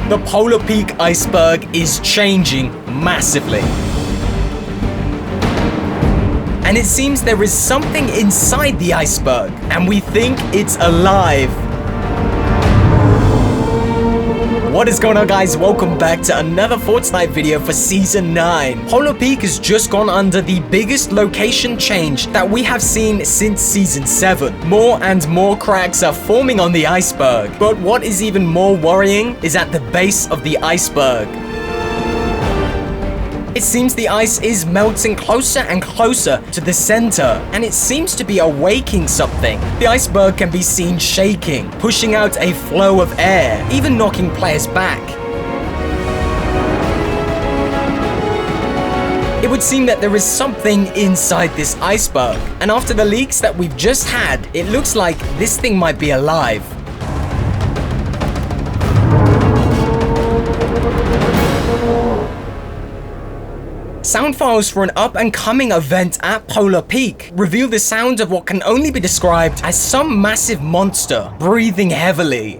The Polar Peak Iceberg is changing massively. And it seems there is something inside the iceberg, and we think it's alive. What is going on, guys? Welcome back to another Fortnite video for Season 9. Polar Peak has just gone under the biggest location change that we have seen since Season 7. More and more cracks are forming on the iceberg. But what is even more worrying is at the base of the iceberg. It seems the ice is melting closer and closer to the center, and it seems to be awaking something. The iceberg can be seen shaking, pushing out a flow of air, even knocking players back. It would seem that there is something inside this iceberg, and after the leaks that we've just had, it looks like this thing might be alive. Sound files for an up-and-coming event at Polar Peak reveal the sound of what can only be described as some massive monster breathing heavily.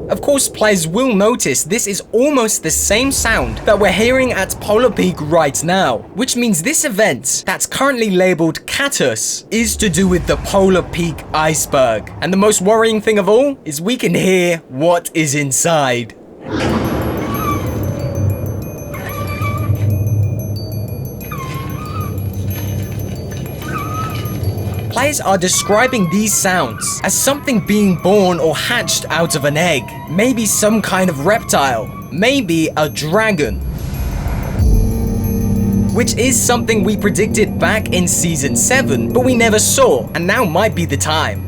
Of course, players will notice this is almost the same sound that we're hearing at Polar Peak right now, which means this event that's currently labeled Catus is to do with the Polar Peak Iceberg. And the most worrying thing of all is we can hear what is inside. Players are describing these sounds as something being born or hatched out of an egg. Maybe some kind of reptile. Maybe a dragon. Which is something we predicted back in Season 7, but we never saw, and now might be the time.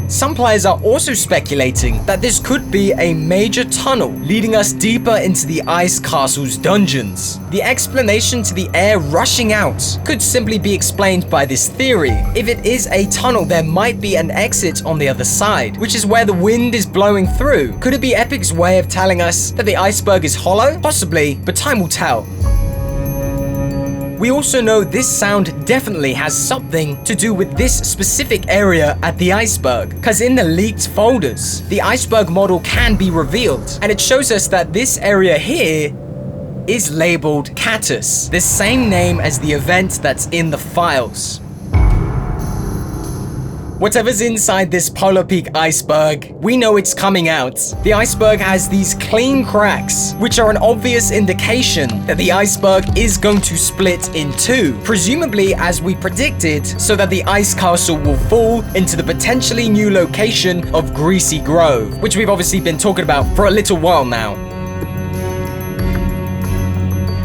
Some players are also speculating that this could be a major tunnel leading us deeper into the Ice Castle's dungeons. The explanation to the air rushing out could simply be explained by this theory. If it is a tunnel, there might be an exit on the other side, which is where the wind is blowing through. Could it be Epic's way of telling us that the iceberg is hollow? Possibly, but time will tell. We also know this sound definitely has something to do with this specific area at the iceberg, because in the leaked folders, the iceberg model can be revealed, and it shows us that this area here is labeled Catus, the same name as the event that's in the files. Whatever's inside this Polar Peak iceberg, we know it's coming out. The iceberg has these clean cracks, which are an obvious indication that the iceberg is going to split in two, presumably as we predicted, so that the ice castle will fall into the potentially new location of Greasy Grove, which we've obviously been talking about for a little while now.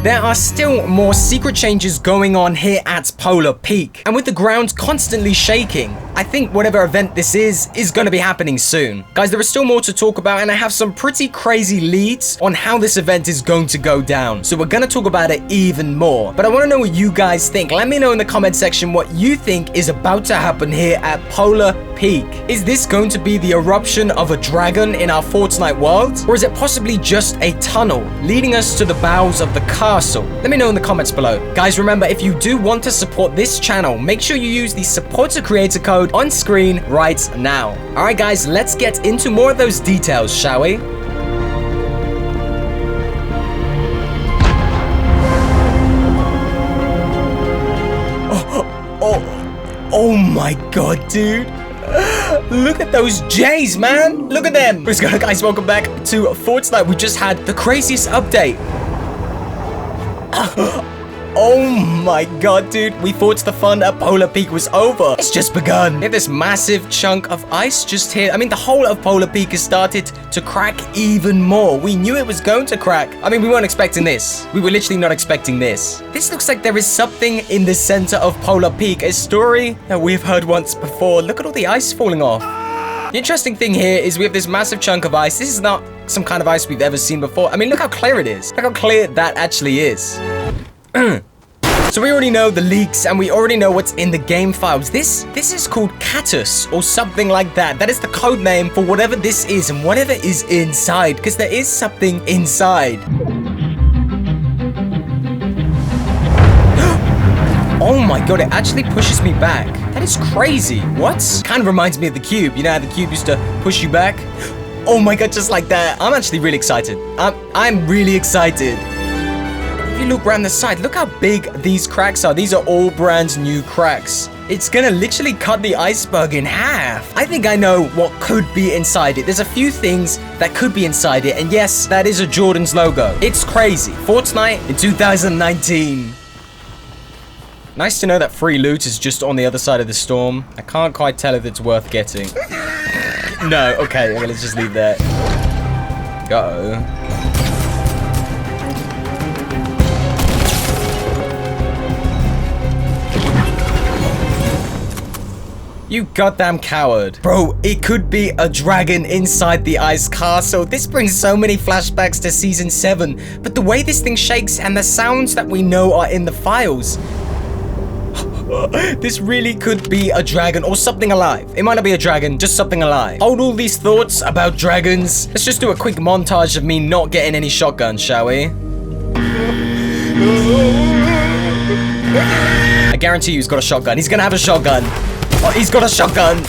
There are still more secret changes going on here at Polar Peak, and with the ground constantly shaking, I think whatever event this is going to be happening soon. Guys, there is still more to talk about, and I have some pretty crazy leads on how this event is going to go down, so we're going to talk about it even more. But I want to know what you guys think. Let me know in the comment section what you think is about to happen here at Polar Peak. Is this going to be the eruption of a dragon in our Fortnite world? Or is it possibly just a tunnel leading us to the bowels of the castle? Let me know in the comments below. Guys, remember, if you do want to support this channel, make sure you use the support a creator code on screen right now. Alright guys, let's get into more of those details, shall we? Oh my god, dude. Look at those J's, man. Look at them. What's going on, guys? Welcome back to Fortnite. We just had the craziest update. Oh my god, dude. We thought the fun at Polar Peak was over. It's just begun. We have this massive chunk of ice just here. I mean, the whole of Polar Peak has started to crack even more. We knew it was going to crack. I mean, we weren't expecting this. We were literally not expecting this. This looks like there is something in the center of Polar Peak, a story that we've heard once before. Look at all the ice falling off. The interesting thing here is we have this massive chunk of ice. This is not some kind of ice we've ever seen before. I mean, look how clear it is. Look how clear that actually is. So we already know the leaks, and we already know what's in the game files. This is called Catus or something like that. That is the code name for whatever this is and whatever is inside, because there is something inside. Oh my god, it actually pushes me back. That is crazy. What? Kind of reminds me of the cube. You know how the cube used to push you back? Oh my god, just like that. I'm actually really excited. I'm really excited. If you look around the side, look how big these cracks are. These are all brand new cracks. It's gonna literally cut the iceberg in half. I think I know what could be inside it. There's a few things that could be inside it. And yes, that is a Jordan's logo. It's crazy. Fortnite in 2019. Nice to know that free loot is just on the other side of the storm. I can't quite tell if it's worth getting. No, okay, let's just leave that. Uh-oh. You goddamn coward. Bro, it could be a dragon inside the ice castle. This brings so many flashbacks to season 7. But the way this thing shakes and the sounds that we know are in the files. This really could be a dragon or something alive. It might not be a dragon, just something alive. Hold all these thoughts about dragons. Let's just do a quick montage of me not getting any shotguns, shall we? I guarantee you he's got a shotgun. He's gonna have a shotgun. Oh, he's got a shotgun.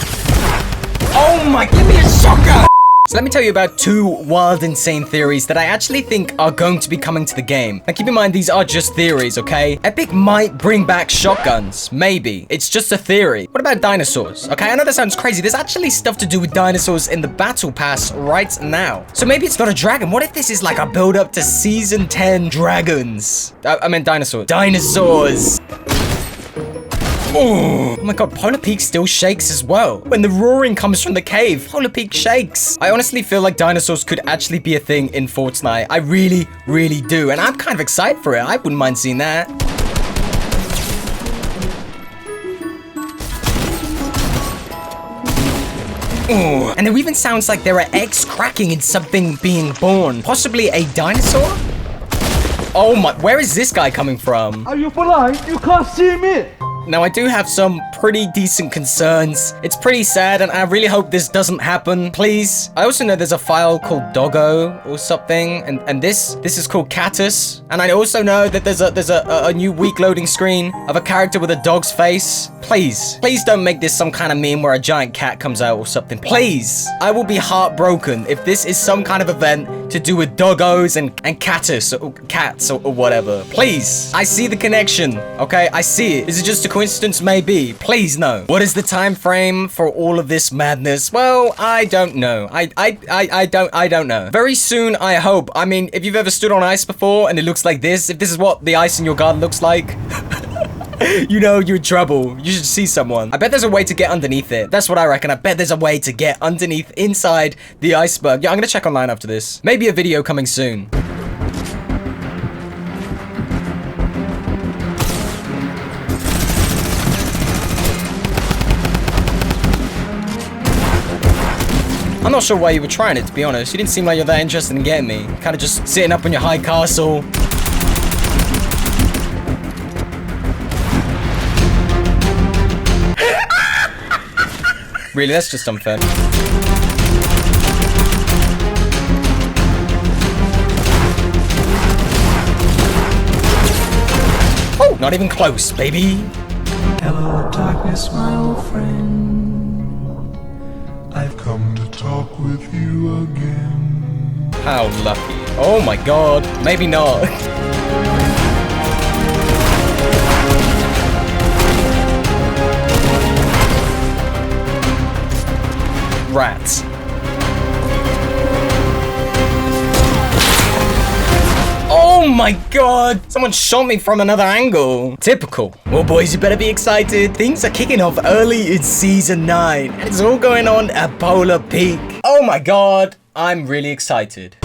Oh my, give me a shotgun. So let me tell you about 2 wild, insane theories that I actually think are going to be coming to the game. Now keep in mind, these are just theories, okay? Epic might bring back shotguns. Maybe. It's just a theory. What about dinosaurs? Okay, I know that sounds crazy. There's actually stuff to do with dinosaurs in the battle pass right now. So maybe it's not a dragon. What if this is like a build up to season 10 dragons? I meant dinosaurs. Dinosaurs. Oh my god, Polar Peak still shakes as well. When the roaring comes from the cave, Polar Peak shakes. I honestly feel like dinosaurs could actually be a thing in Fortnite. I really, really do. And I'm kind of excited for it. I wouldn't mind seeing that. Oh, and it even sounds like there are eggs cracking and something being born. Possibly a dinosaur? Oh my, where is this guy coming from? Are you blind? You can't see me. Now, I do have some pretty decent concerns. It's pretty sad, and I really hope this doesn't happen. Please. I also know there's a file called Doggo or something, and this is called Catus. And I also know that there's a new weak loading screen of a character with a dog's face. Please. Please don't make this some kind of meme where a giant cat comes out or something. Please. I will be heartbroken if this is some kind of event to do with doggos and Catus or cats or whatever. Please. I see the connection, okay? I see it. Is it just a coincidence? Maybe. Please, no. What is the time frame for all of this madness? Well, I don't know. I don't know. Very soon, I hope. I mean, if you've ever stood on ice before and it looks like this, if this is what the ice in your garden looks like, you know you're in trouble. You should see someone. I bet there's a way to get underneath it. That's what I reckon. I bet there's a way to get underneath inside the iceberg. Yeah, I'm gonna check online after this. Maybe a video coming soon. I'm not sure why you were trying it, to be honest. You didn't seem like you're that interested in getting me. Kind of just sitting up on your high castle. Really, that's just unfair. Oh, not even close, baby. Hello, darkness, my old friend. I've come to talk with you again. How lucky. Oh my god. Maybe not. Rats. Oh my god! Someone shot me from another angle. Typical. Well, boys, you better be excited. Things are kicking off early in season 9. And it's all going on at Polar Peak. Oh my god. I'm really excited.